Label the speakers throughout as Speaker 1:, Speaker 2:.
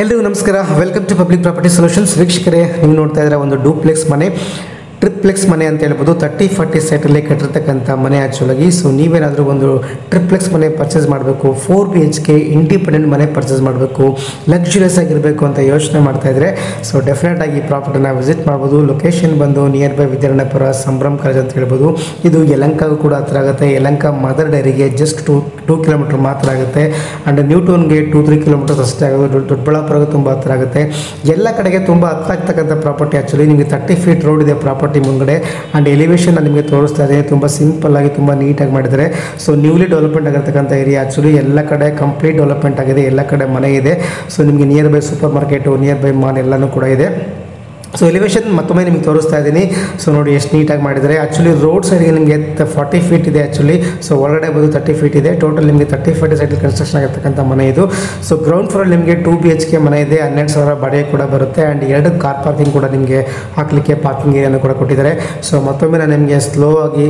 Speaker 1: ಎಲ್ರಿಗೂ ನಮಸ್ಕಾರ. Welcome to public property solutions. ವೀಕ್ಷಕರೇ, ನೀವು ನೋಡ್ತಾ ಇದ್ದೀರಾ ಒಂದು ಡೂಪ್ಲೆಕ್ಸ್ ಮನೆ, ಟ್ರಿಪ್ಲೆಕ್ಸ್ ಮನೆ ಅಂತ ಹೇಳ್ಬೋದು. 30-40 ಸೈಟಲ್ಲಿ ಕಟ್ಟಿರ್ತಕ್ಕಂಥ ಮನೆ ಆ್ಯಕ್ಚುಲಾಗಿ. ಸೊ ನೀವೇನಾದರೂ ಒಂದು ಟ್ರಿಪ್ಲೆಕ್ಸ್ ಮನೆ ಪರ್ಚೇಸ್ ಮಾಡಬೇಕು, 4 BHK ಇಂಡಿಪೆಂಡೆಂಟ್ ಮನೆ ಪರ್ಚೇಸ್ ಮಾಡಬೇಕು, ಲಕ್ಸುರಿಯಸ್ ಆಗಿರಬೇಕು ಅಂತ ಯೋಚನೆ ಮಾಡ್ತಾ ಇದ್ದರೆ ಸೊ ಡೆಫಿನೆಟ್ ಆಗಿ ಈ ಪ್ರಾಪರ್ಟಿನ ವಿಸಿಟ್ ಮಾಡ್ಬೋದು. ಲೊಕೇಶನ್ ಬಂದು near by Vidyaranyapura Sambhram college ಅಂತ ಹೇಳ್ಬೋದು. ಇದು ಯಲಹಂಕಗೂ ಕೂಡ ಹತ್ರ ಆಗುತ್ತೆ. ಯಲಹಂಕ ಮದರ್ ಡೈರಿಗೆ ಜಸ್ಟ್ 2 ಕಿಲೋಮೀಟರ್ ಮಾತ್ರ ಆಗುತ್ತೆ. ಆ್ಯಂಡ್ ನ್ಯೂ ಟೌನ್ಗೆ 2-3 ಕಿಲೋಮೀಟರ್ಸ್ ಅಷ್ಟೇ ಆಗುತ್ತೆ. ದೊಡ್ಡಬಳ್ಳಾಪುರಕ್ಕೆ ತುಂಬ ಹತ್ರ ಆಗುತ್ತೆ. ಎಲ್ಲ ಕಡೆಗೆ ತುಂಬ ಹತ್ರ ಆಗ್ತಕ್ಕಂಥ ಪ್ರಾಪರ್ಟಿ. ಆ್ಯಕ್ಚುಲಿ ನಿಮಗೆ 30 ಫೀಟ್ ರೋಡ್ ಇದೆ ಪ್ರಾಪರ್ಟಿ ಮುಂಗಡೆ. ಆ್ಯಂಡ್ ಎಲಿವೇಶನ್ ನಿಮಗೆ ತೋರಿಸ್ತಾ ಇದೆ. ತುಂಬ ಸಿಂಪಲ್ ಆಗಿ ತುಂಬ ನೀಟಾಗಿ ಮಾಡಿದ್ದಾರೆ. ಸೊ ನ್ಯೂಲಿ ಡೆವಲಪ್ಮೆಂಟ್ ಆಗಿರ್ತಕ್ಕಂಥ ಏರಿಯಾ. ಆ್ಯಕ್ಚುಲಿ ಎಲ್ಲ ಕಡೆ ಕಂಪ್ಲೀಟ್ ಡೆವಲಪ್ಮೆಂಟ್ ಆಗಿದೆ. ಎಲ್ಲ ಕಡೆ ಮನೆ ಇದೆ. ಸೊ ನಿಮಗೆ near by super market, near by mall ಎಲ್ಲನೂ ಕೂಡ ಇದೆ. ಸೊ ಎಲಿವೇಶನ್ ಮತ್ತೊಮ್ಮೆ ನಿಮಗೆ ತೋರಿಸ್ತಾ ಇದ್ದೀನಿ. ಸೊ ನೋಡಿ ಎಷ್ಟು ನೀಟಾಗಿ ಮಾಡಿದ್ದಾರೆ. ಆ್ಯಕ್ಚುಲಿ ರೋಡ್ ಸೈಡ್ಗೆ ನಿಮಗೆ 40 ಫೀಟ್ ಇದೆ ಆ್ಯಕ್ಚುಲಿ. ಸೊ ಒಳಗಡೆ ಬಂದು 30 ಫೀಟ್ ಇದೆ. ಟೋಟಲ್ ನಿಮಗೆ 30-40 ಸೈಟಲ್ಲಿ ಕನ್ಸ್ಟ್ರಕ್ಷನ್ ಆಗಿರ್ತಕ್ಕಂಥ ಮನೆ ಇದು. ಸೊ ಗ್ರೌಂಡ್ ಫ್ಲೋರ್ ನಿಮಗೆ 2 BHK ಮನೆ ಇದೆ. 12,000 ಬಾಡಿಗೆ ಕೂಡ ಬರುತ್ತೆ. ಆ್ಯಂಡ್ 2 ಕಾರ್ ಪಾರ್ಕಿಂಗ್ ಕೂಡ ನಿಮಗೆ ಹಾಕಲಿಕ್ಕೆ ಪಾರ್ಕಿಂಗ್ ಏರಿಯಾನು ಕೂಡ ಕೊಟ್ಟಿದ್ದಾರೆ. ಸೊ ಮತ್ತೊಮ್ಮೆ ನಾನು ನಿಮಗೆ ಸ್ಲೋ ಆಗಿ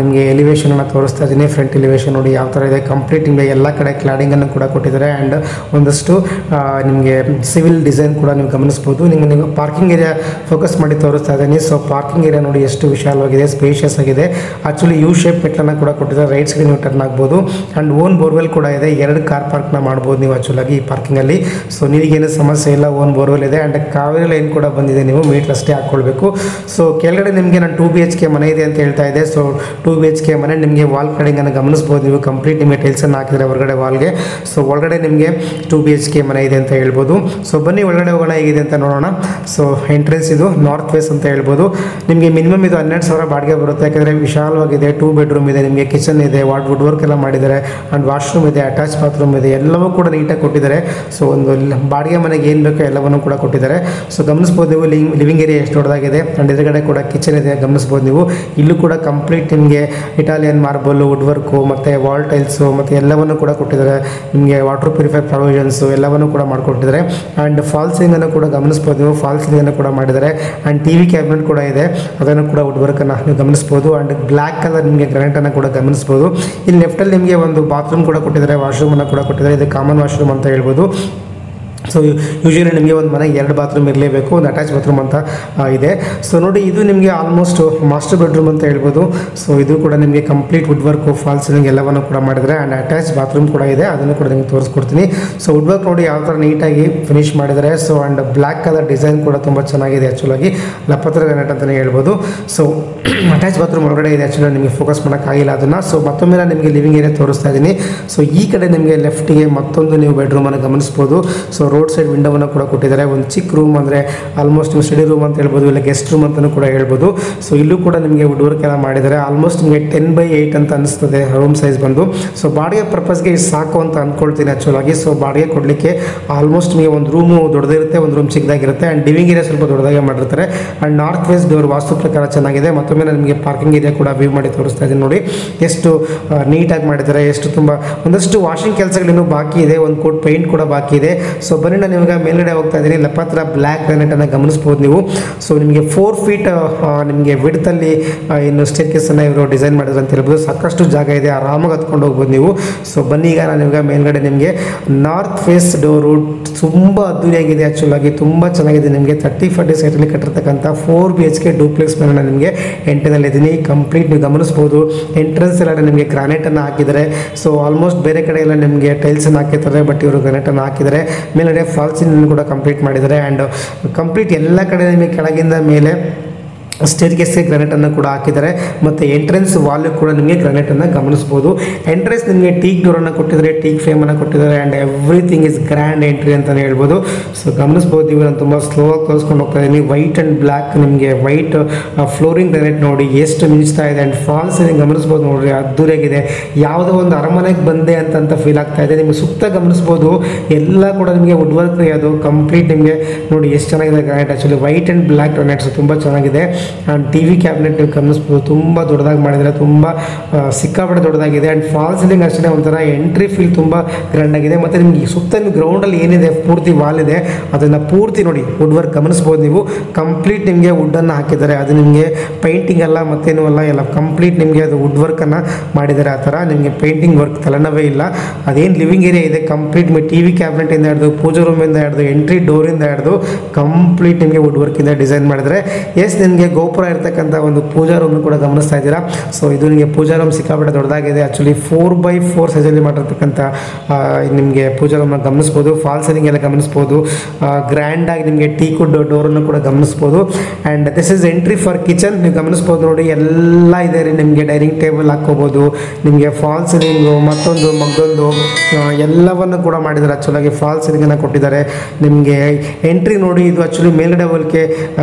Speaker 1: ನಿಮಗೆ ಎಲಿವೇಶನನ್ನು ತೋರಿಸ್ತಾ ಇದ್ದೀನಿ. ಫ್ರಂಟ್ ಎಲಿವೇಶನ್ ನೋಡಿ ಯಾವ ಥರ ಇದೆ. ಕಂಪ್ಲೀಟ್ ನಿಮಗೆ ಎಲ್ಲ ಕಡೆ ಕ್ಲಾಡಿಂಗನ್ನು ಕೂಡ ಕೊಟ್ಟಿದ್ದಾರೆ. ಆ್ಯಂಡ್ ಒಂದಷ್ಟು ನಿಮಗೆ ಸಿವಿಲ್ ಡಿಸೈನ್ ಕೂಡ ನೀವು ಗಮನಿಸ್ಬೋದು. ನೀವು ಪಾರ್ಕಿಂಗ್ ಏರಿಯಾ ಫೋಕಸ್ ಮಾಡಿ ತೋರಿಸ್ತಾ ಇದ್ದೀನಿ. ಸೊ ಪಾರ್ಕಿಂಗ್ ಏರಿಯಾ ನೋಡಿ ಎಷ್ಟು ವಿಶಾಲವಾಗಿದೆ, ಸ್ಪೇಷಿಯಸ್ ಆಗಿದೆ. ಆ್ಯಕ್ಚುಲಿ ಯು ಶೇಪ್ ಮೆಟ್ಲನ್ನು ಕೂಡ ಕೊಟ್ಟಿದ್ದಾರೆ. ರೈಟ್ ಸೈಡ್ ನೀವು ಟರ್ನ್ ಆಗ್ಬೋದು. ಆ್ಯಂಡ್ ಓನ್ ಬೋರ್ವೆಲ್ ಕೂಡ ಇದೆ. 2 ಕಾರ್ ಪಾರ್ಕ್ನ ಮಾಡ್ಬೋದು ನೀವು ಆ್ಯಕ್ಚುಲಾಗಿ ಈ ಪಾರ್ಕಿಂಗಲ್ಲಿ. ಸೊ ನೀರಿಗೇನು ಸಮಸ್ಯೆ ಇಲ್ಲ. ಓನ್ ಬೋರ್ವೆಲ್ ಇದೆ. ಆ್ಯಂಡ್ ಕಾವೇರಿ ಲೈನ್ ಕೂಡ ಬಂದಿದೆ. ನೀವು ಮೀಟರ್ ಅಷ್ಟೇ ಹಾಕ್ಕೊಳ್ಬೇಕು. ಸೊ ಕೆಳಗಡೆ ನಿಮಗೆ ನಾನು 2 BHK ಮನೆ ಇದೆ ಅಂತ ಹೇಳ್ತಾ ಇದೆ. ಸೊ 2 BHK ಮನೆ ನಿಮಗೆ ವಾಲ್ ಕಡಿಂಗನ್ನು ಗಮನಿಸ್ಬೋದು ನೀವು. ಕಂಪ್ಲೀಟ್ ನಿಮಗೆ ಟೈಲ್ಸನ್ನು ಹಾಕಿದರೆ ಹೊರಗಡೆ ವಾಲ್ಗೆ. ಸೊ ಒಳಗಡೆ ನಿಮಗೆ 2 BHK ಮನೆ ಇದೆ ಅಂತ ಹೇಳ್ಬೋದು. ಸೊ ಬನ್ನಿ ಒಳಗಡೆ ಹೋಗೋಣ ಹೇಗಿದೆ ಅಂತ ನೋಡೋಣ. ಸೊ ಎಂಟ್ರೆನ್ಸ್ ಇದು ನಾರ್ತ್ ವೇಸ್ ಅಂತ ಹೇಳ್ಬೋದು. ನಿಮಗೆ ಮಿನಿಮಮ್ ಇದು 12,000 ಬಾಡಿಗೆ ಬರುತ್ತೆ. ಯಾಕಂದರೆ ವಿಶಾಲವಾಗಿದೆ. 2 ಬೆಡ್ರೂಮ್ ಇದೆ. ನಿಮಗೆ ಕಿಚನ್ ಇದೆ. ವುಡ್ ವರ್ಕ್ ಎಲ್ಲ ಮಾಡಿದ್ದಾರೆ. ಆ್ಯಂಡ್ ವಾಶ್ರೂಮ್ ಇದೆ. ಅಟ್ಯಾಚ್ ಬಾತ್ರೂಮ್ ಇದೆ. ಎಲ್ಲವೂ ಕೂಡ ನೀಟಾಗಿ ಕೊಟ್ಟಿದ್ದಾರೆ. ಸೊ ಒಂದು ಬಾಡಿಗೆ ಮನೆಗೆ ಏನು ಬೇಕೋ ಎಲ್ಲವನ್ನೂ ಕೂಡ ಕೊಟ್ಟಿದ್ದಾರೆ. ಸೊ ಗಮನಿಸ್ಬೋದು ನೀವು ಲಿವಿಂಗ್ ಏರಿಯಾ ಎಷ್ಟು ದೊಡ್ಡದಾಗಿದೆ. ಆ್ಯಂಡ್ ಎದುರುಗಡೆ ಕೂಡ ಕಿಚನ್ ಇದೆ. ಗಮನಿಸ್ಬೋದು ನೀವು. ಇಲ್ಲೂ ಕೂಡ ಕಂಪ್ಲೀಟ್ ನಿಮಗೆ ಇಟಾಲಿಯನ್ ಮಾರ್ಬಲ್ಲು, ವುಡ್ ವರ್ಕು ಮತ್ತು ವಾಲ್ ಟೈಲ್ಸು ಮತ್ತು ಎಲ್ಲವನ್ನೂ ಕೂಡ ಕೊಟ್ಟಿದ್ದಾರೆ. ನಿಮಗೆ ವಾಟರ್ ಪ್ಯೂರಿಫೈರ್ ಪ್ರೊವಿಷನ್ಸು ಎಲ್ಲವನ್ನೂ ಕೂಡ ಮಾಡಿಕೊಟ್ಟಿದ್ದಾರೆ. ಆ್ಯಂಡ್ ಫಾಲ್ ಸೀಲಿಂಗನ್ನು ಕೂಡ ಗಮನಿಸ್ಬೋದು ನೀವು. ಫಾಲ್ ಸೀಲಿಂಗನ್ನು ಕೂಡ ಮಾಡಿದ್ದಾರೆ. ಆ್ಯಂಡ್ TV ಕ್ಯಾಬಿನೆಟ್ ಕೂಡ ಇದೆ. ಅದನ್ನು ಕೂಡ ವುಡ್ ವರ್ಕನ್ನು ನೀವು ಗಮನಿಸ್ಬೋದು. ಆ್ಯಂಡ್ ಬ್ಲ್ಯಾಕ್ ಕಲರ್ ನಿಮಗೆ ಗ್ರಾನೈಟನ್ನು ಕೂಡ ಗಮನಿಸ್ಬೋದು. ಇಲ್ಲಿ ಲೆಫ್ಟಲ್ಲಿ ನಿಮಗೆ ಒಂದು ಬಾತ್ರೂಮ್ ಕೂಡ ಕೊಟ್ಟಿದ್ದಾರೆ. ವಾಶ್ರೂಮನ್ನು ಕೂಡ ಕೊಟ್ಟಿದ್ದಾರೆ. ಇದು ಕಾಮನ್ ವಾಶ್ರೂಮ್ ಅಂತ ಹೇಳ್ಬೋದು. ಸೊ ಯೂಶಲಿ ನಿಮಗೆ ಒಂದು ಮನೆಗೆ 2 ಬಾತ್ರೂಮ್ ಇರಲೇಬೇಕು. ಒಂದು ಅಟ್ಯಾಚ್ ಬಾತ್ರೂಮ್ ಅಂತ ಇದೆ. ಸೊ ನೋಡಿ ಇದು ನಿಮಗೆ ಆಲ್ಮೋಸ್ಟ್ ಮಾಸ್ಟರ್ ಬೆಡ್ರೂಮ್ ಅಂತ ಹೇಳ್ಬೋದು. ಸೊ ಇದು ಕೂಡ ನಿಮಗೆ complete wood work, fall ceiling ಎಲ್ಲವನ್ನು ಕೂಡ ಮಾಡಿದ್ದಾರೆ. ಆ್ಯಂಡ್ ಅಟ್ಯಾಚ್ ಬಾತ್ರೂಮ್ ಕೂಡ ಇದೆ. ಅದನ್ನು ಕೂಡ ನಿಮಗೆ ತೋರಿಸ್ಕೊಡ್ತೀನಿ. ಸೊ ವುಡ್ ವರ್ಕ್ ನೋಡಿ ಯಾವ ಥರ ನೀಟಾಗಿ ಫಿನಿಶ್ ಮಾಡಿದ್ದಾರೆ. So and black colour design ಕೂಡ ತುಂಬ ಚೆನ್ನಾಗಿದೆ ಆ್ಯಕ್ಚುಲಾಗಿ. ಲಪತ್ರ ಗ್ರಾನೈಟ್ ಅಂತಲೇ ಹೇಳ್ಬೋದು. ಸೊ ಅಟ್ಯಾಚ್ ಬಾತ್ರೂಮ್ ಒಳಗಡೆ ಇದೆ. ಆ್ಯಕ್ಚುಲಿ ನಿಮಗೆ ಫೋಕಸ್ ಮಾಡೋಕ್ಕಾಗಿಲ್ಲ ಅದನ್ನು. ಸೊ ಮತ್ತೊಮ್ಮೆ ನಾನು ನಿಮಗೆ ಲಿವಿಂಗ್ ಏರಿಯಾ ತೋರಿಸ್ತಾ ಇದ್ದೀನಿ. ಸೊ ಈ ಕಡೆ ನಿಮಗೆ ಲೆಫ್ಟಿಗೆ ಮತ್ತೊಂದು ನೀವು ಬೆಡ್ರೂಮನ್ನು ಗಮನಿಸ್ಬೋದು. ಸೊ ರೋಡ್ ಸೈಡ್ ವಿಂಡೋವನ್ನು ಕೂಡ ಕೊಟ್ಟಿದ್ದಾರೆ. ಒಂದು ಚಿಕ್ಕ ರೂಮ್ ಅಂದರೆ ಆಲ್ಮೋಸ್ಟ್ ನೀವು ಸ್ಟಡಿ ರೂಮ್ ಅಂತ ಹೇಳ್ಬೋದು, ಇಲ್ಲ ಗೆಸ್ಟ್ ರೂಮ್ ಅಂತಲೂ ಕೂಡ ಹೇಳ್ಬೋದು. ಸೊ ಇಲ್ಲೂ ಕೂಡ ನಿಮಗೆ ವುಡ್ ವರ್ಕ್ ಎಲ್ಲ ಮಾಡಿದ್ದಾರೆ. ಆಲ್ಮೋಸ್ಟ್ ನಿಮಗೆ 10/8 ಅಂತ ಅನಿಸ್ತದೆ ರೂಮ್ ಸೈಜ್ ಬಂದು. ಸೊ ಬಾಡಿಗೆ ಪರ್ಪಸ್ಗೆ ಸಾಕು ಅಂತ ಅಂದ್ಕೊಳ್ತೀನಿ ಆ್ಯಕ್ಚುಲಾಗಿ. ಸೊ ಬಾಡಿಗೆ ಕೊಡಲಿಕ್ಕೆ ಆಲ್ಮೋಸ್ಟ್ ನಿಮಗೆ ಒಂದು ರೂಮು ದೊಡ್ಡದಿರುತ್ತೆ, ಒಂದು ರೂಮ್ ಚಿಕ್ಕದಾಗಿರುತ್ತೆ. ಆ್ಯಂಡ್ ಲಿವಿಂಗ್ ಏರಿಯಾ ಸ್ವಲ್ಪ ದೊಡ್ಡದಾಗಿ ಮಾಡಿರ್ತಾರೆ. ಆ್ಯಂಡ್ ನಾರ್ತ್ ವೆಸ್ಟ್ ಡೋರ್ ವಾಸ್ತು ಪ್ರಕಾರ ಚೆನ್ನಾಗಿದೆ. ಮತ್ತೊಮ್ಮೆ ನಾನು ನಿಮಗೆ ಪಾರ್ಕಿಂಗ್ ಏರಿಯಾ ಕೂಡ ವ್ಯೂ ಮಾಡಿ ತೋರಿಸ್ತಾ ಇದ್ದೀನಿ. ನೋಡಿ ಎಷ್ಟು ನೀಟಾಗಿ ಮಾಡಿದ್ದಾರೆ. ಎಷ್ಟು ತುಂಬ ಒಂದಷ್ಟು ವಾಷಿಂಗ್ ಕೆಲಸಗಳಿನ್ನೂ ಬಾಕಿ ಇದೆ. ಒಂದು ಕೋಟ್ ಪೇಂಟ್ ಕೂಡ ಬಾಕಿ ಇದೆ. ಸೊ ಬನ್ನಿ ನಾನು ನಿಮಗೆ ಮೇಲ್ಗಡೆ ಹೋಗ್ತಾ ಇದ್ದೀನಿ. ಲಪತ್ರ ಬ್ಲ್ಯಾಕ್ ಗ್ರಾನೈಟನ್ನು ಗಮನಿಸ್ಬೋದು ನೀವು. ಸೊ ನಿಮಗೆ 4 ಫೀಟ್ ನಿಮಗೆ ವಿಡ್ತಲ್ಲಿ ಇನ್ನು ಸ್ಟೇರ್ಕೇಸನ್ನು ಇವರು ಡಿಸೈನ್ ಮಾಡಿದ್ರು ಅಂತ ಹೇಳ್ಬೋದು. ಸಾಕಷ್ಟು ಜಾಗ ಇದೆ. ಆರಾಮಾಗಿ ಹತ್ಕೊಂಡು ಹೋಗ್ಬೋದು ನೀವು. ಸೊ ಬನ್ನಿ ಈಗ ನಾನು ನಿಮಗೆ ಮೇಲ್ಗಡೆ ನಿಮಗೆ ನಾರ್ತ್ ಫೇಸ್ ಡೋರು ತುಂಬ ಅದ್ದೂರಿಯಾಗಿದೆ ಆ್ಯಕ್ಚುಲಾಗಿ. ತುಂಬ ಚೆನ್ನಾಗಿದೆ. ನಿಮಗೆ 30-40 ಸೈಟಲ್ಲಿ ಕಟ್ಟಿರ್ತಕ್ಕಂಥ 4 BHK ಡೂಪ್ಲೆಕ್ಸ್ ಮೇಲೆ ನಾನು ನಿಮಗೆ ಎಂಟ್ರಿನಲ್ಲಿದ್ದೀನಿ. ಕಂಪ್ಲೀಟ್ ನೀವು ಗಮನಿಸ್ಬೋದು. ಎಂಟ್ರೆನ್ಸ್ ಎಲ್ಲ ನಿಮಗೆ ಗ್ರಾನೈಟನ್ನು ಹಾಕಿದ್ದಾರೆ. ಸೊ ಆಲ್ಮೋಸ್ಟ್ ಬೇರೆ ಕಡೆ ಎಲ್ಲ ನಿಮಗೆ ಟೈಲ್ಸನ್ನು ಹಾಕಿರ್ತಾರೆ. ಬಟ್ ಇವರು ಗ್ರಾನೈಟನ್ನು ಹಾಕಿದ್ದಾರೆ. ಮೇಲ್ಗಡೆ ಫಾಲ್ಸಿನ ಕೂಡ ಕಂಪ್ಲೀಟ್ ಮಾಡಿದ್ದಾರೆ. ಆ್ಯಂಡ್ ಕಂಪ್ಲೀಟ್ ಎಲ್ಲ ಕಡೆ ನಿಮಗೆ ಕೆಳಗಿಂದ ಮೇಲೆ ಸ್ಟೇರ್ಕೇಸ್ಗೆ ಗ್ರಾನೈಟನ್ನು ಕೂಡ ಹಾಕಿದ್ದಾರೆ. ಮತ್ತು ಎಂಟ್ರೆನ್ಸ್ ವಾಲ್ ಕೂಡ ನಿಮಗೆ ಗ್ರಾನೈಟನ್ನು ಗಮನಿಸ್ಬೋದು. ಎಂಟ್ರೆನ್ಸ್ ನಿಮಗೆ ಟೀಕ್ ಡೋರನ್ನು ಕೊಟ್ಟಿದ್ದಾರೆ, ಟೀಕ್ ಫ್ರೇಮನ್ನು ಕೊಟ್ಟಿದ್ದಾರೆ. And everything is grand entry ಅಂತಲೇ ಹೇಳ್ಬೋದು. ಸೊ ಗಮನಿಸ್ಬೋದು ನೀವು. ನಾನು ತುಂಬ ಸ್ಲೋ ಆಗಿ ತೋರಿಸ್ಕೊಂಡು ಹೋಗ್ತಾ ಇದ್ದೀನಿ. ವೈಟ್ ಆ್ಯಂಡ್ ಬ್ಲ್ಯಾಕ್ ನಿಮಗೆ ವೈಟ್ ಫ್ಲೋರಿಂಗ್ ಗ್ರಾನೈಟ್ ನೋಡಿ ಎಷ್ಟು ಮಿಂಚ್ತಾ ಇದೆ. ಆ್ಯಂಡ್ ಫಾಲ್ ಸೀಲಿಂಗ್ ಗಮನಿಸ್ಬೋದು ನೋಡಿರಿ, ಅದ್ದೂರಿಯಾಗಿದೆ. ಯಾವುದೋ ಒಂದು ಅರಮನೆಗೆ ಬಂದೆ ಅಂತ ಫೀಲ್ ಆಗ್ತಾ ಇದೆ. ನಿಮಗೆ ಸುತ್ತ ಗಮನಿಸ್ಬೋದು ಎಲ್ಲ ಕೂಡ ನಿಮಗೆ ವುಡ್ ವರ್ಕ್ ಅದು ಕಂಪ್ಲೀಟ್ ನಿಮಗೆ ನೋಡಿ ಎಷ್ಟು ಚೆನ್ನಾಗಿದೆ granite. Actually white and black granites ತುಂಬ ಚೆನ್ನಾಗಿದೆ. ಆ್ಯಂಡ್ ಟಿ ವಿ ಕ್ಯಾಬಿನೆಟ್ ನೀವು ಗಮನಿಸ್ಬೋದು, ತುಂಬ ದೊಡ್ಡದಾಗಿ ಮಾಡಿದ್ದಾರೆ, ತುಂಬ ಸಿಕ್ಕಾಪಟ್ಟೆ ದೊಡ್ಡದಾಗಿದೆ. ಆ್ಯಂಡ್ ಫಾಲ್ ಸೀಲಿಂಗ್ ಅಷ್ಟೇ ಒಂಥರ ಎಂಟ್ರಿ ಫೀಲ್ ತುಂಬ ಗ್ರ್ಯಾಂಡ್ ಆಗಿದೆ. ಮತ್ತು ನಿಮಗೆ ಸುತ್ತ ನಿಮ್ಮ ಗ್ರೌಂಡಲ್ಲಿ ಏನಿದೆ ಪೂರ್ತಿ ವಾಲ್ ಇದೆ ಅದನ್ನು ಪೂರ್ತಿ ನೋಡಿ ವುಡ್ ವರ್ಕ್ ಗಮನಿಸ್ಬೋದು ನೀವು. ಕಂಪ್ಲೀಟ್ ನಿಮಗೆ ವುಡ್ಡನ್ನು ಹಾಕಿದ್ದಾರೆ, ಅದು ನಿಮಗೆ ಪೇಂಟಿಂಗ್ ಅಲ್ಲ ಮತ್ತೇನೂ ಅಲ್ಲ, ಎಲ್ಲ ಕಂಪ್ಲೀಟ್ ನಿಮಗೆ ಅದು ವುಡ್ ವರ್ಕನ್ನು ಮಾಡಿದ್ದಾರೆ. ಆ ಥರ ನಿಮಗೆ ಪೇಂಟಿಂಗ್ ವರ್ಕ್ ತಲೆನೋವೇ ಇಲ್ಲ. ಅದೇನು ಲಿವಿಂಗ್ ಏರಿಯಾ ಇದೆ ಕಂಪ್ಲೀಟ್ ಟಿ ವಿ ಕ್ಯಾಬಿನೆಟಿಂದ ಹಿಡಿದು ಪೂಜಾ ರೂಮಿಂದ ಹಿಡಿದು ಎಂಟ್ರಿ ಡೋರಿಂದ ಹಿಡಿದು ಕಂಪ್ಲೀಟ್ ನಿಮಗೆ ವುಡ್ ವರ್ಕಿಂದ ಡಿಸೈನ್ ಮಾಡಿದರೆ. ಎಸ್ ನಿಮಗೆ ಗೋಪುರ ಇರ್ತಕ್ಕಂಥ ಒಂದು ಪೂಜಾ ರೂಮ್ ಕೂಡ ಗಮನಿಸ್ತಾ ಇದ್ದೀರಾ. ಸೊ ಇದು ನಿಮಗೆ ಪೂಜಾ ರೂಮ್ ಸಿಕ್ಕಾಪಟ್ಟೆ ದೊಡ್ಡದಾಗಿದೆ. ಆ್ಯಕ್ಚುಲಿ 4x4 ಸೈಜಲ್ಲಿ ಮಾಡಿರ್ತಕ್ಕಂಥ ನಿಮಗೆ ಪೂಜಾ ರೂಮ್ನ ಗಮನಿಸ್ಬೋದು. ಫಾಲ್ ಸೀಲಿಂಗ್ ಎಲ್ಲ ಗಮನಿಸ್ಬೋದು. ಗ್ರ್ಯಾಂಡಾಗಿ ನಿಮಗೆ ಟೀಕುಡ್ ಡೋರನ್ನು ಕೂಡ ಗಮನಿಸ್ಬೋದು. And this is entry for kitchen. ನೀವು ಗಮನಿಸ್ಬೋದು ನೋಡಿ, ಎಲ್ಲ ಇದೆ ರೀ. ನಿಮಗೆ ಡೈನಿಂಗ್ ಟೇಬಲ್ ಹಾಕ್ಕೋಬೋದು, ನಿಮಗೆ ಫಾಲ್ ಸೀಲಿಂಗು ಮತ್ತೊಂದು ಮಗ್ದೊಂದು ಎಲ್ಲವನ್ನು ಕೂಡ ಮಾಡಿದ್ದಾರೆ. ಆ್ಯಕ್ಚುಲಾಗಿ ಫಾಲ್ ಸೀಲಿಂಗನ್ನು ಕೊಟ್ಟಿದ್ದಾರೆ. ನಿಮಗೆ ಎಂಟ್ರಿ ನೋಡಿ, ಇದು ಆ್ಯಕ್ಚುಲಿ ಮೇಲ್ಗಡೆ ಹೋಲಿಕೆ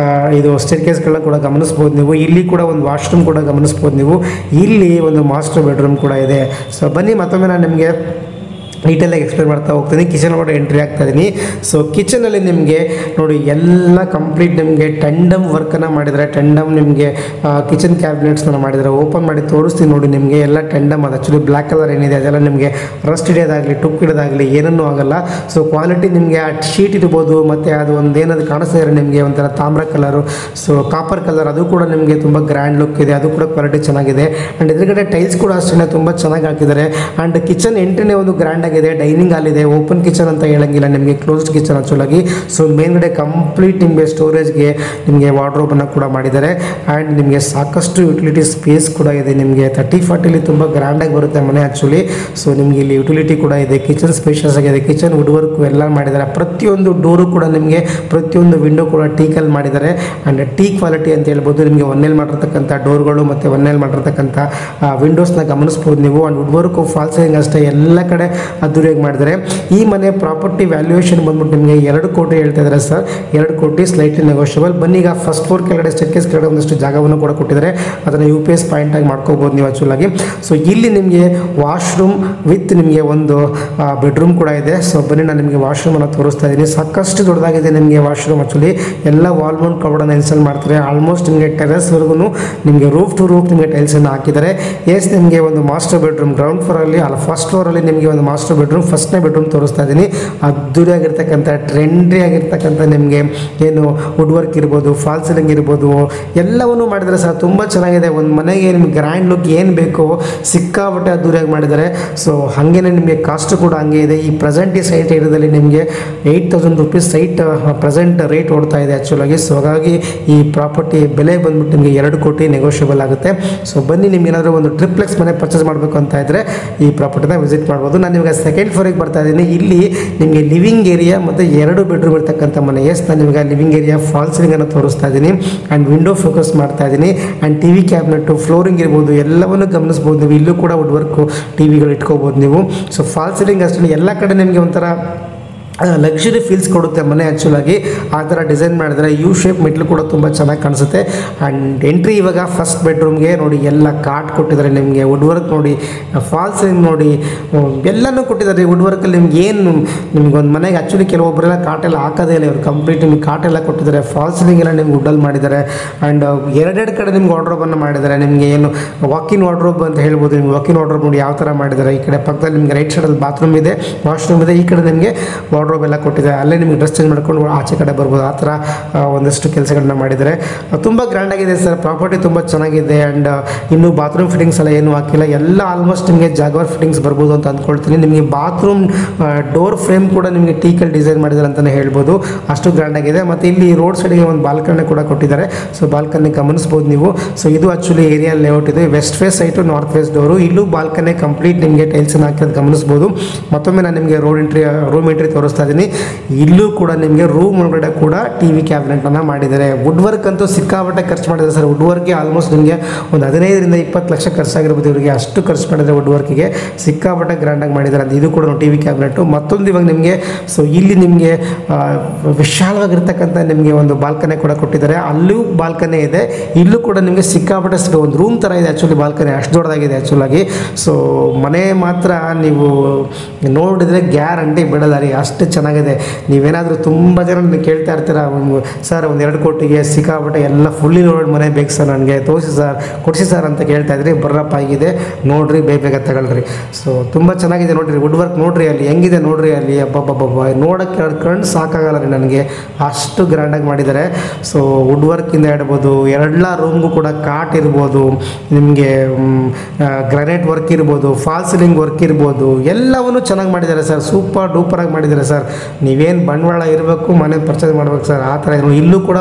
Speaker 1: ಇದು ಸ್ಟೇರ್ಕೇಸ್ಗಳನ್ನ ಕೂಡ ಗಮನಿಸ್ಬೋದು ನೀವು. ಇಲ್ಲಿ ಕೂಡ ಒಂದು ವಾಶ್ರೂಮ್ ಕೂಡ ಗಮನಿಸ್ಬೋದು ನೀವು. ಇಲ್ಲಿ ಒಂದು ಮಾಸ್ಟರ್ ಬೆಡ್ರೂಮ್ ಕೂಡ ಇದೆ. ಸೊ ಬನ್ನಿ ಮತ್ತೊಮ್ಮೆ ನಾನು ನಿಮಗೆ ಡೀಟೇಲಾಗಿ ಎಕ್ಸ್ಪ್ಲೇನ್ ಮಾಡ್ತಾ ಹೋಗ್ತೀನಿ. ಕಿಚನ್ ಒಳಗಡೆ ಎಂಟ್ರಿ ಆಗ್ತಾ ಇದ್ದೀನಿ. ಸೊ ಕಿಚನಲ್ಲಿ ನಿಮಗೆ ನೋಡಿ ಎಲ್ಲ ಕಂಪ್ಲೀಟ್ ನಿಮಗೆ ಟೆಂಡಮ್ ವರ್ಕನ್ನು ಮಾಡಿದರೆ, ಟೆಂಡಮ್ ನಿಮಗೆ ಕಿಚನ್ ಕ್ಯಾಬಿನೆಟ್ಸ್ನ ಮಾಡಿದರೆ. ಓಪನ್ ಮಾಡಿ ತೋರಿಸ್ತೀನಿ ನೋಡಿ, ನಿಮಗೆ ಎಲ್ಲ ಟೆಂಡಮ್. ಅದು ಆ್ಯಕ್ಚುಲಿ ಬ್ಲ್ಯಾಕ್ ಕಲರ್ ಏನಿದೆ ಅದೆಲ್ಲ ನಿಮಗೆ ರಸ್ಟ್ ಹಿಡಿಯೋದಾಗಲಿ ಟುಕ್ ಹಿಡಿಯೋದಾಗಲಿ ಏನನ್ನೂ ಆಗಲ್ಲ. ಸೊ ಕ್ವಾಲಿಟಿ ನಿಮಗೆ ಆ ಶೀಟ್ ಇರ್ಬೋದು, ಮತ್ತು ಅದು ಒಂದು ಏನದು ಕಾಣಿಸ್ತಾ ನಿಮಗೆ ಒಂಥರ ತಾಮ್ರ ಕಲರು, ಸೊ ಕಾಪರ್ ಕಲರ್, ಅದು ಕೂಡ ನಿಮಗೆ ತುಂಬ ಗ್ರ್ಯಾಂಡ್ ಲುಕ್ ಇದೆ. ಅದು ಕೂಡ ಕ್ವಾಲಿಟಿ ಚೆನ್ನಾಗಿದೆ. ಆ್ಯಂಡ್ ಎದುರುಗಡೆ ಟೈಲ್ಸ್ ಕೂಡ ಅಷ್ಟೇ ತುಂಬ ಚೆನ್ನಾಗಿ ಹಾಕಿದ್ದಾರೆ. ಆ್ಯಂಡ್ ಕಿಚನ್ ಎಂಟ್ರಿನೇ ಒಂದು ಗ್ರ್ಯಾಂಡ್ ಆಗಿದೆ. ಡೈನಿಂಗ್ ಹಾಲ್ ಇದೆ, ಓಪನ್ ಕಿಚನ್ ಅಂತ ಹೇಳಂಗಿಲ್ಲ, ನಿಮಗೆ ಕ್ಲೋಸ್ಡ್ ಕಿಚನ್ ಆ್ಯಕ್ಚುಲಾಗಿ. ಸೊ ಮೇಲ್ಗಡೆ ಕಂಪ್ಲೀಟ್ ನಿಮಗೆ ಸ್ಟೋರೇಜ್ಗೆ ನಿಮಗೆ ವಾರ್ಡ್ರೋಬನ್ನು ಕೂಡ ಮಾಡಿದ್ದಾರೆ. ಆ್ಯಂಡ್ ನಿಮಗೆ ಸಾಕಷ್ಟು ಯುಟಿಲಿಟಿ ಸ್ಪೇಸ್ ಕೂಡ ಇದೆ. ನಿಮಗೆ 30-40 ತುಂಬ ಗ್ರ್ಯಾಂಡಾಗಿ ಬರುತ್ತೆ ಮನೆ ಆ್ಯಕ್ಚುಲಿ. ಸೊ ನಿಮಗೆ ಇಲ್ಲಿ ಯುಟಿಲಿಟಿ ಕೂಡ ಇದೆ. ಕಿಚನ್ ಸ್ಪೇಷಿಯಸ್ ಆಗಿದೆ. ಕಿಚನ್ ವುಡ್ ವರ್ಕ್ ಎಲ್ಲ ಮಾಡಿದ್ದಾರೆ. ಪ್ರತಿಯೊಂದು ಡೋರು ಕೂಡ ನಿಮಗೆ, ಪ್ರತಿಯೊಂದು ವಿಂಡೋ ಕೂಡ ಟೀಕಲ್ಲಿ ಮಾಡಿದ್ದಾರೆ. ಆ್ಯಂಡ್ ಟೀ ಕ್ವಾಲಿಟಿ ಅಂತ ಹೇಳ್ಬೋದು. ನಿಮಗೆ ಒನ್ನೇಲಿ ಮಾಡಿರ್ತಕ್ಕಂಥ ಡೋರ್ಗಳು ಮತ್ತು ಒನ್ನೇಲಿ ಮಾಡಿರ್ತಕ್ಕಂಥ ವಿಂಡೋಸ್ನ ಗಮನಿಸ್ಬೋದು ನೀವು. And wood work fall ceiling ಅಷ್ಟೇ ಎಲ್ಲ ಕಡೆ ಅದ್ದೂರಿಯಾಗಿ ಮಾಡಿದ್ದಾರೆ. ಈ ಮನೆ ಪ್ರಾಪರ್ಟಿ ವ್ಯಾಲ್ಯೂಯೇಷನ್ ಬಂದ್ಬಿಟ್ಟು ನಿಮಗೆ 2 ಕೋಟಿ ಹೇಳ್ತಾ ಇದ್ದಾರೆ ಸರ್. 2 ಕೋಟಿ ಸ್ಲೈಟ್ಲಿ ನೆಗೋಷಿಯಬಲ್. ಬನ್ನಿ ಈಗ ಫಸ್ಟ್ ಫ್ಲೋರ್ ಕೆಳಗಡೆ ಸ್ಟೇರ್ಕೇಸ್ ಕೆಳಗಡೆ ಒಂದಷ್ಟು ಜಾಗವನ್ನು ಕೂಡ ಕೊಟ್ಟಿದ್ದಾರೆ. ಅದನ್ನು UPS ಪಾಯಿಂಟ್ ಆಗಿ ಮಾಡ್ಕೋಬೋದು ನೀವು ಆ್ಯಕ್ಚುಲಾಗಿ. ಸೊ ಇಲ್ಲಿ ನಿಮಗೆ ವಾಶ್ರೂಮ್ ವಿತ್ ನಿಮಗೆ ಒಂದು ಬೆಡ್ರೂಮ್ ಕೂಡ ಇದೆ. ಸೊ ಬನ್ನಿ ನಾನು ನಿಮಗೆ ವಾಶ್ರೂಮನ್ನು ತೋರಿಸ್ತಾ ಇದ್ದೀನಿ. ಸಾಕಷ್ಟು ದೊಡ್ಡದಾಗಿದೆ ನಿಮಗೆ ವಾಶ್ರೂಮ್. ಆ್ಯಕ್ಚುಲಿ ಎಲ್ಲ ವಾಲ್ ಮೌಂಟ್ ಕಬೋರ್ಡನ್ನು ಇನ್ಸ್ಟಾಲ್ ಮಾಡ್ತಾರೆ. ಆಲ್ಮೋಸ್ಟ್ ನಿಮಗೆ ಟೆರೆಸ್ವರೆಗೂ ನಿಮಗೆ ರೂಫ್ ಟು ರೂಫ್ ನಿಮಗೆ ಟೈಲ್ಸನ್ನು ಹಾಕಿದ್ದಾರೆ. ಎಸ್ ನಿಮಗೆ ಒಂದು ಮಾಸ್ಟರ್ ಬೆಡ್ರೂಮ್ ಗ್ರೌಂಡ್ ಫ್ಲೋರಲ್ಲಿ ಅಲ್ಲ ಫಸ್ಟ್ ಫ್ಲೋರಲ್ಲಿ ನಿಮಗೆ ಒಂದು ಮಾಸ್ಟರ್ ಬೆಡ್ರೂಮ್, ಫಸ್ಟ್ನೇ ಬೆಡ್ರೂಮ್ ತೋರಿಸ್ತಾ ಇದ್ದೀನಿ. ಅದ್ದೂರಿಯಾಗಿರ್ತಕ್ಕಂಥ ಟ್ರೆಂಡಿ ಆಗಿರ್ತಕ್ಕಂಥ ನಿಮಗೆ ಏನು ವುಡ್ ವರ್ಕ್ ಇರ್ಬೋದು, ಫಾಲ್ ಸೀಲಿಂಗ್ ಇರ್ಬೋದು, ಎಲ್ಲವನ್ನೂ ಮಾಡಿದ್ದಾರೆ ಸರ್. ತುಂಬ ಚೆನ್ನಾಗಿದೆ. ಒಂದು ಮನೆಗೆ ನಿಮ್ಗೆ ಗ್ರ್ಯಾಂಡ್ ಲುಕ್ ಏನು ಬೇಕೋ ಸಿಕ್ಕಾಪಟ್ಟೆ ಅದ್ದೂರಿಯಾಗಿ ಮಾಡಿದ್ದಾರೆ. ಸೊ ಹಾಗೇನೆ ನಿಮಗೆ ಕಾಸ್ಟ್ ಕೂಡ ಹಂಗೆ ಇದೆ. ಈ ಪ್ರೆಸೆಂಟ್ ಈ ಸೈಟ್ ಏರಿಯಾದಲ್ಲಿ ನಿಮಗೆ 8,000 ರೂಪೀಸ್ ಸೈಟ್ ಪ್ರೆಸೆಂಟ್ ರೇಟ್ ಓಡ್ತಾ ಇದೆ ಆ್ಯಕ್ಚುಲಾಗಿ. ಸೊ ಹಾಗಾಗಿ ಈ ಪ್ರಾಪರ್ಟಿ ಬೆಲೆ ಬಂದ್ಬಿಟ್ಟು ನಿಮಗೆ 2 ಕೋಟಿ ನೆಗೋಷಿಯಬಲ್ ಆಗುತ್ತೆ. ಸೊ ಬನ್ನಿ, ನಿಮ್ಗೆ ಏನಾದರೂ ಒಂದು ಟ್ರಿಪ್ಲೆಕ್ಸ್ ಮನೆ ಪರ್ಚೇಸ್ ಮಾಡಬೇಕು ಅಂತ ಇದ್ದರೆ ಈ ಪ್ರಾಪರ್ಟಿನ ವಿಸಿಟ್ ಮಾಡ್ಬೋದು. ನಾನು ನಿಮಗೆ ಸೆಕೆಂಡ್ ಫ್ಲೋರಿಗೆ ಬರ್ತಾ ಇದ್ದೀನಿ. ಇಲ್ಲಿ ನಿಮಗೆ ಲಿವಿಂಗ್ ಏರಿಯಾ ಮತ್ತು 2 ಬೆಡ್ರೂಮ್ ಇರ್ತಕ್ಕಂಥ ಮನೆ. ಎಸ್ ನಾನು ನಿಮಗೆ ಲಿವಿಂಗ್ ಏರಿಯಾ ಫಾಲ್ ಸೀಲಿಂಗನ್ನು ತೋರಿಸ್ತಾ ಇದ್ದೀನಿ. ಆ್ಯಂಡ್ ವಿಂಡೋ ಫೋಕಸ್ ಮಾಡ್ತಾ ಇದ್ದೀನಿ. And T V cabinet, flooring ಇರ್ಬೋದು, ಎಲ್ಲವನ್ನು ಗಮನಿಸ್ಬೋದು ನೀವು. ಇಲ್ಲೂ ಕೂಡ ವುಡ್ ವರ್ಕು ಟಿವಿಗಳು ಇಟ್ಕೋಬೋದು ನೀವು. ಸೊ ಫಾಲ್ ಸೀಲಿಂಗ್ ಅಷ್ಟೇ ಎಲ್ಲ ಕಡೆ ನಿಮಗೆ ಒಂಥರ ಲಕ್ಸುರಿ ಫೀಲ್ಸ್ ಕೊಡುತ್ತೆ ಮನೆ ಆ್ಯಕ್ಚುಲಾಗಿ. ಆ ಥರ ಡಿಸೈನ್ ಮಾಡಿದರೆ ಯು ಶೇಪ್ ಮೆಟ್ಲು ಕೂಡ ತುಂಬ ಚೆನ್ನಾಗಿ ಕಾಣಿಸುತ್ತೆ. ಆ್ಯಂಡ್ ಎಂಟ್ರಿ ಇವಾಗ ಫಸ್ಟ್ ಬೆಡ್ರೂಮ್ಗೆ ನೋಡಿ ಎಲ್ಲ ಕಾಟ್ ಕೊಟ್ಟಿದ್ದಾರೆ ನಿಮಗೆ. ವುಡ್ ವರ್ಕ್ ನೋಡಿ, ಫಾಲ್ ಸೀಲಿಂಗ್ ನೋಡಿ, ಎಲ್ಲನೂ ಕೊಟ್ಟಿದ್ದಾರೆ. ವುಡ್ ವರ್ಕಲ್ಲಿ ನಿಮ್ಗೆ ಏನು ನಿಮ್ಗೆ ಒಂದು ಮನೆಗೆ ಆ್ಯಕ್ಚುಲಿ ಕೆಲವೊಬ್ಬರೆಲ್ಲ ಕಾಟೆಲ್ಲ ಹಾಕೋದೇ ಇಲ್ಲ, ಇವರು ಕಂಪ್ಲೀಟ್ ನಿಮ್ಗೆ ಕಾಟೆಲ್ಲ ಕೊಟ್ಟಿದ್ದಾರೆ. ಫಾಲ್ ಸೀಲಿಂಗ್ ಎಲ್ಲ ನಿಮ್ಗೆ ವುಡ್ಡಲ್ಲಿ ಮಾಡಿದ್ದಾರೆ. ಆ್ಯಂಡ್ 2 ಕಡೆ ನಿಮ್ಗೆ ವಾರ್ಡ್ರೋಬನ್ನು ಮಾಡಿದ್ದಾರೆ. ನಿಮಗೆ ಏನು ವಾಕಿನ್ ವಾರ್ಡ್ರೋಬ್ ಅಂತ ಹೇಳ್ಬೋದು. ನಿಮ್ಗೆ ವಾಕಿನ್ ವಾರ್ಡ್ರೋಬ್ ನೋಡಿ ಯಾವ ಥರ ಮಾಡಿದ್ದಾರೆ. ಈ ಕಡೆ ಪಕ್ಕದಲ್ಲಿ ನಿಮಗೆ ರೈಟ್ ಸೈಡಲ್ಲಿ ಬಾತ್ರೂಮ್ ಇದೆ, ವಾಶ್ರೂಮ್ ಇದೆ. ಈ ಕಡೆ ನಿಮಗೆ ವಾರ್ಡ್ರೋಬ್ ಎಲ್ಲ ಕೊಟ್ಟಿದ್ದಾರೆ. ಅಲ್ಲೇ ನಿಮಗೆ ಡ್ರೆಸ್ ಚೇಂಜ್ ಮಾಡ್ಕೊಂಡು ಆಚೆ ಕಡೆ ಬರ್ಬೋದು. ಆ ಥರ ಒಂದಷ್ಟು ಕೆಲಸಗಳನ್ನ ಮಾಡಿದ್ದಾರೆ. ತುಂಬ ಗ್ರ್ಯಾಂಡಾಗಿದೆ ಸರ್. ಪ್ರಾಪರ್ಟಿ ತುಂಬ ಚೆನ್ನಾಗಿದೆ. ಆ್ಯಂಡ್ ಇನ್ನೂ ಬಾತ್ರೂಮ್ ಫಿಟ್ಟಿಂಗ್ಸ್ ಎಲ್ಲ ಏನೂ ಹಾಕಿಲ್ಲ. ಎಲ್ಲ ಆಲ್ಮೋಸ್ಟ್ ನಿಮಗೆ ಜಾಗ್ವಾರ್ ಫಿಟ್ಟಿಂಗ್ಸ್ ಬರ್ಬೋದು ಅಂತ ಅಂದ್ಕೊಳ್ತೀನಿ. ನಿಮಗೆ ಬಾತ್ರೂಮ್ ಡೋರ್ ಫ್ರೇಮ್ ಕೂಡ ನಿಮಗೆ ಟೀಕಲ್ ಡಿಸೈನ್ ಮಾಡಿದ್ದಾರೆ ಅಂತಲೇ ಹೇಳ್ಬೋದು. ಅಷ್ಟು ಗ್ರ್ಯಾಂಡಾಗಿದೆ. ಮತ್ತು ಇಲ್ಲಿ ರೋಡ್ ಸೈಡಿಗೆ ಒಂದು ಬಾಲ್ಕನಿ ಕೂಡ ಕೊಟ್ಟಿದ್ದಾರೆ. ಸೊ ಬಾಲ್ಕನಿ ಗಮನಿಸ್ಬೋದು ನೀವು. ಸೊ ಇದು ಆ್ಯಕ್ಚುಲಿ ಏರಿಯಾ ಲೇಔಟ್ ಇದೆ. West face site, north face door. ಇಲ್ಲೂ ಬಾಲ್ಕನಿ ಕಂಪ್ಲೀಟ್ ನಿಮಗೆ ಟೈಲ್ಸನ್ನು ಹಾಕಿರೋದು ಗಮನಿಸ್ಬೋದು. ಮತ್ತೊಮ್ಮೆ ನಾನು ನಿಮಗೆ ರೂಮ್ ಎಂಟ್ರಿ ತೋರಿಸ್ತಾ ಇದ್ದೀನಿ. ಇಲ್ಲೂ ಕೂಡ ನಿಮಗೆ ರೂಮ್ ಒಳಗಡೆ ಕೂಡ ಟಿ.ವಿ ಕ್ಯಾಬಿನೆಟನ್ನು ಮಾಡಿದ್ದಾರೆ. ವುಡ್ ವರ್ಕ್ ಅಂತೂ ಸಿಕ್ಕಾಪಟ್ಟೆ ಖರ್ಚು ಮಾಡಿದ್ದಾರೆ ಸರ್. ವುಡ್ ವರ್ಕ್ಗೆ ಆಲ್ಮೋಸ್ಟ್ ನಿಮಗೆ ಒಂದು 15-20 ಲಕ್ಷ ಖರ್ಚಾಗಿರ್ಬೋದು ಇವರಿಗೆ. ಅಷ್ಟು ಖರ್ಚು ಮಾಡಿದರೆ ವುಡ್ ವರ್ಕಿಗೆ ಸಿಕ್ಕಾಪಟ್ಟೆ ಗ್ರ್ಯಾಂಡಾಗಿ ಮಾಡಿದ್ದಾರೆ ಅಂತ. ಇದು ಕೂಡ ಟಿ.ವಿ ಕ್ಯಾಬಿನೆಟು. ಮತ್ತೊಂದು ಇವಾಗ ನಿಮಗೆ ಸೊ ಇಲ್ಲಿ ನಿಮಗೆ ವಿಶಾಲವಾಗಿರ್ತಕ್ಕಂಥ ನಿಮಗೆ ಒಂದು ಬಾಲ್ಕನಿ ಕೂಡ ಕೊಟ್ಟಿದ್ದಾರೆ. ಅಲ್ಲೂ ಬಾಲ್ಕನಿ ಇದೆ. ಇಲ್ಲೂ ಕೂಡ ನಿಮಗೆ ಸಿಕ್ಕಾಪಟ್ಟೆ ಒಂದು ರೂಮ್ ಥರ ಇದೆ ಆ್ಯಕ್ಚುಲಿ. ಬಾಲ್ಕನಿ ಅಷ್ಟು ದೊಡ್ಡದಾಗಿದೆ ಆ್ಯಕ್ಚುಲಾಗಿ. ಸೊ ಮನೆ ಮಾತ್ರ ನೀವು ನೋಡಿದರೆ ಗ್ಯಾರಂಟಿ ಬಿಡಲ್ಲ ರೀ, ಅಷ್ಟೇ ಅಷ್ಟು ಚೆನ್ನಾಗಿದೆ. ನೀವೇನಾದರೂ ತುಂಬ ಜನ ನನಗೆ ಕೇಳ್ತಾ ಇರ್ತೀರ, ಸರ್ ಒಂದು 2 ಕೋಟಿಗೆ ಸಿಕ್ಕಾಬಿಟ್ಟೆ ಎಲ್ಲ ಫುಲ್ಲಿ ಲೋಡ್ ಮನೆ ಬೇಕು ಸರ್, ನನಗೆ ತೋರಿಸಿ ಸರ್, ಕೊಡಿಸಿ ಸರ್ ಅಂತ ಕೇಳ್ತಾ ಇದ್ರಿ. ಬರ್ರಪ್ಪ ಆಗಿದೆ ನೋಡಿರಿ, ಬೇಗ ತಗೊಳ್ರಿ. ಸೊ ತುಂಬ ಚೆನ್ನಾಗಿದೆ ನೋಡಿರಿ, ವುಡ್ ವರ್ಕ್ ನೋಡಿರಿ ಅಲ್ಲಿ ಹೆಂಗಿದೆ ನೋಡಿರಿ ಅಲ್ಲಿ. ಅಬ್ಬಬ್ಬಬ್ಬ ನೋಡೋಕ್ಕೆ 2 ಕಣ್ಣು ಸಾಕಾಗಲ್ಲ ರೀ ನನಗೆ, ಅಷ್ಟು ಗ್ರ್ಯಾಂಡಾಗಿ ಮಾಡಿದ್ದಾರೆ. ಸೊ ವುಡ್ ವರ್ಕಿಂದ ಹೇಳ್ಬೋದು, ಎಲ್ಲ ರೂಮ್ಗೂ ಕೂಡ ಕಾಟ್ ಇರ್ಬೋದು, ನಿಮಗೆ ಗ್ರಾನೈಟ್ ವರ್ಕ್ ಇರ್ಬೋದು, ಫಾಲ್ ಸೀಲಿಂಗ್ ವರ್ಕ್ ಇರ್ಬೋದು, ಎಲ್ಲವನ್ನೂ ಚೆನ್ನಾಗಿ ಮಾಡಿದ್ದಾರೆ ಸರ್. ಸೂಪರ್ ಡೂಪರಾಗಿ ಮಾಡಿದ್ದಾರೆ ಸರ್. ನೀವೇನು ಬಂಡವಾಳ ಇರಬೇಕು ಮನೆ ಪರ್ಚೇಸ್ ಮಾಡ್ಬೇಕು ಸರ್, ಆ ಥರ ಇಲ್ಲೂ ಕೂಡ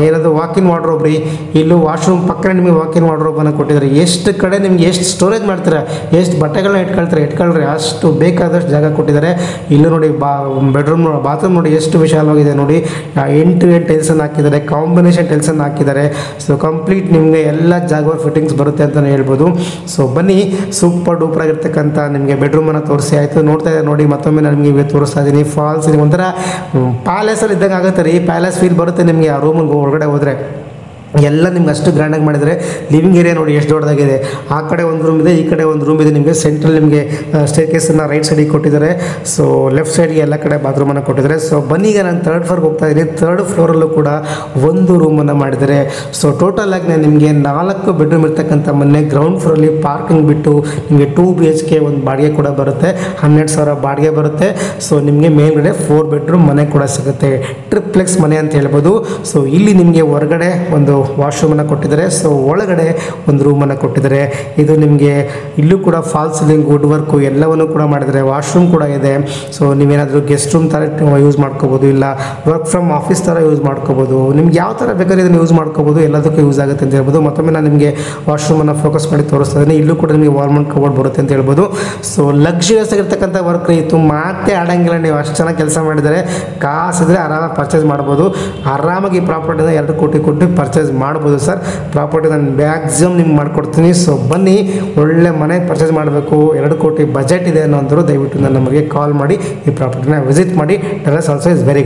Speaker 1: ಏನದು ವಾಕಿನ್ ವಾರ್ಡ್ರೋಬ್ ರೀ. ಇಲ್ಲೂ ವಾಶ್ರೂಮ್ ಪಕ್ಕನೇ ನಿಮಗೆ ವಾಕಿನ್ ವಾರ್ಡ್ರೋಬನ್ನು ಕೊಟ್ಟಿದ್ದಾರೆ. ಎಷ್ಟು ಕಡೆ ನಿಮ್ಗೆ ಎಷ್ಟು ಸ್ಟೋರೇಜ್ ಮಾಡ್ತೀರಾ, ಎಷ್ಟು ಬಟ್ಟೆಗಳನ್ನ ಇಟ್ಕೊಳ್ರಿ, ಅಷ್ಟು ಬೇಕಾದಷ್ಟು ಜಾಗ ಕೊಟ್ಟಿದ್ದಾರೆ. ಇಲ್ಲೂ ನೋಡಿ ಬೆಡ್ರೂಮ್ ಬಾತ್ರೂಮ್ ನೋಡಿ ಎಷ್ಟು ವಿಶಾಲವಾಗಿದೆ ನೋಡಿ. 8 ಟೈಲ್ಸನ್ನು ಹಾಕಿದ್ದಾರೆ, ಕಾಂಬಿನೇಷನ್ ಟೈಲ್ಸನ್ನು ಹಾಕಿದ್ದಾರೆ. ಸೊ ಕಂಪ್ಲೀಟ್ ನಿಮಗೆ ಎಲ್ಲ ಜಾಗವಾರ್ ಫಿಟ್ಟಿಂಗ್ಸ್ ಬರುತ್ತೆ ಅಂತಲೇ ಹೇಳ್ಬೋದು. ಸೊ ಬನ್ನಿ, ಸೂಪರ್ ಡೂಪರ್ ಆಗಿರ್ತಕ್ಕಂಥ ನಿಮಗೆ ಬೆಡ್ರೂಮನ್ನು ತೋರಿಸಿ ಆಯಿತು. ನೋಡ್ತಾ ಇದ್ದಾರೆ ನೋಡಿ, ಮತ್ತೊಮ್ಮೆ ನಾನು ನಿಮಗೆ ತೋರಿಸ್ತಾ ಇದ್ದೀನಿ. ಫಾಲ್ಸ್ ಒಂಥರ ಪ್ಯಾಲೇಸಲ್ಲಿ ಇದ್ದಂಗೆ ಆಗುತ್ತೆ ರೀ, ಪ್ಯಾಲೇಸ್ ಫೀಲ್ ಬರುತ್ತೆ ನಿಮಗೆ ಆ ರೂಮಿಗೆ ಒಳಗಡೆ ಹೋದರೆ. ಎಲ್ಲ ನಿಮ್ಗೆ ಅಷ್ಟು ಗ್ರ್ಯಾಂಡಾಗಿ ಮಾಡಿದರೆ. ಲಿವಿಂಗ್ ಏರಿಯಾ ನೋಡಿ ಎಷ್ಟು ದೊಡ್ಡದಾಗಿದೆ. ಆ ಕಡೆ ಒಂದು ರೂಮ್ ಇದೆ, ಈ ಕಡೆ ಒಂದು ರೂಮ್ ಇದೆ. ನಿಮಗೆ ಸೆಂಟ್ರಲ್ ನಿಮಗೆ ಸ್ಟೇರ್ಕೇಸನ್ನು ರೈಟ್ ಸೈಡಿಗೆ ಕೊಟ್ಟಿದ್ದಾರೆ. ಸೊ ಲೆಫ್ಟ್ ಸೈಡ್ಗೆ ಎಲ್ಲ ಕಡೆ ಬಾತ್ರೂಮನ್ನು ಕೊಟ್ಟಿದ್ದಾರೆ. ಸೊ ಬನ್ನಿ, ಈಗ ನಾನು 3rd ಫ್ಲೋರ್ಗೆ ಹೋಗ್ತಾ ಇದ್ದೀನಿ. 3rd ಫ್ಲೋರಲ್ಲೂ ಕೂಡ ಒಂದು ರೂಮನ್ನು ಮಾಡಿದ್ದಾರೆ. ಸೊ ಟೋಟಲ್ ಆಗಿ ನಾನು ನಿಮಗೆ 4 ಬೆಡ್ರೂಮ್ ಇರ್ತಕ್ಕಂಥ ಮನೆ. ಗ್ರೌಂಡ್ ಫ್ಲೋರಲ್ಲಿ ಪಾರ್ಕಿಂಗ್ ಬಿಟ್ಟು ನಿಮಗೆ 2 BHK ಒಂದು ಬಾಡಿಗೆ ಕೂಡ ಬರುತ್ತೆ, 12,000 ಬಾಡಿಗೆ ಬರುತ್ತೆ. ಸೊ ನಿಮಗೆ ಮೇಲ್ಗಡೆ 4 ಬೆಡ್ರೂಮ್ ಮನೆ ಕೂಡ ಸಿಗುತ್ತೆ, ಟ್ರಿಪ್ಲೆಕ್ಸ್ ಮನೆ ಅಂತ ಹೇಳ್ಬೋದು. ಸೊ ಇಲ್ಲಿ ನಿಮಗೆ ಹೊರಗಡೆ ಒಂದು ವಾಶ್ರೂಮನ್ನು ಕೊಟ್ಟಿದ್ದಾರೆ. ಸೊ ಒಳಗಡೆ ಒಂದು ರೂಮನ್ನು ಕೊಟ್ಟಿದ್ದಾರೆ. ಇದು ನಿಮಗೆ ಇಲ್ಲೂ ಕೂಡ ಫಾಲ್ ಸೀಲಿಂಗ್, ವುಡ್ ವರ್ಕು ಎಲ್ಲವನ್ನು ಕೂಡ ಮಾಡಿದ್ದಾರೆ. ವಾಶ್ರೂಮ್ ಕೂಡ ಇದೆ. ಸೊ ನೀವೇನಾದರೂ ಗೆಸ್ಟ್ ರೂಮ್ ಥರ ಯೂಸ್ ಮಾಡ್ಕೋಬೋದು, ಇಲ್ಲ ವರ್ಕ್ ಫ್ರಮ್ ಆಫೀಸ್ ಥರ ಯೂಸ್ ಮಾಡ್ಕೋಬೋದು. ನಿಮ್ಗೆ ಯಾವ ಥರ ಬೇಕಾದ್ರೆ ಇದನ್ನು ಯೂಸ್ ಮಾಡ್ಕೋಬೋದು, ಎಲ್ಲದಕ್ಕೂ ಯೂಸ್ ಆಗುತ್ತೆ ಅಂತ ಹೇಳ್ಬೋದು. ಮತ್ತೊಮ್ಮೆ ನಾನು ನಿಮಗೆ ವಾಶ್ರೂಮನ್ನು ಫೋಕಸ್ ಮಾಡಿ ತೋರಿಸ್ತಾ ಇದ್ದೀನಿ. ಇಲ್ಲೂ ಕೂಡ ನಿಮಗೆ ವಾಲ್ಮೌಂಟ್ ಕಬೋರ್ಡ್ ಬರುತ್ತೆ ಅಂತ ಹೇಳ್ಬೋದು. ಸೊ ಲಕ್ಸುರಿಯಸ್ ಆಗಿರ್ತಕ್ಕಂಥ ವರ್ಕ್ ಇತ್ತು, ಮಾತೇ ಆಡಂಗಿಲ್ಲ. ನೀವು ಅಷ್ಟು ಚೆನ್ನಾಗಿ ಕೆಲಸ ಮಾಡಿದರೆ, ಕಾಸಿದ್ರೆ ಆರಾಮಾಗಿ ಪರ್ಚೇಸ್ ಮಾಡ್ಬೋದು. ಆರಾಮಾಗಿ ಪ್ರಾಪರ್ಟಿನ 2 ಕೋಟಿ ಕೊಟ್ಟು ಪರ್ಚೇಸ್ ಮಾಡ್ಬೋದು ಸರ್. ಪ್ರಾಪರ್ಟಿ ನಾನು ಮ್ಯಾಕ್ಸಿಮಮ್ ನಿಮ್ಗೆ ಮಾಡಿಕೊಡ್ತೀನಿ. ಸೊ ಬನ್ನಿ, ಒಳ್ಳೆ ಮನೆ ಪರ್ಚೇಸ್ ಮಾಡಬೇಕು, 2 ಕೋಟಿ ಬಜೆಟ್ ಇದೆ ಅನ್ನೋಂಥವ್ರು ದಯವಿಟ್ಟು ನನ್ನ ನಮಗೆ ಕಾಲ್ ಮಾಡಿ ಈ ಪ್ರಾಪರ್ಟಿನ ವಿಸಿಟ್ ಮಾಡಿ. Terrace also is very good.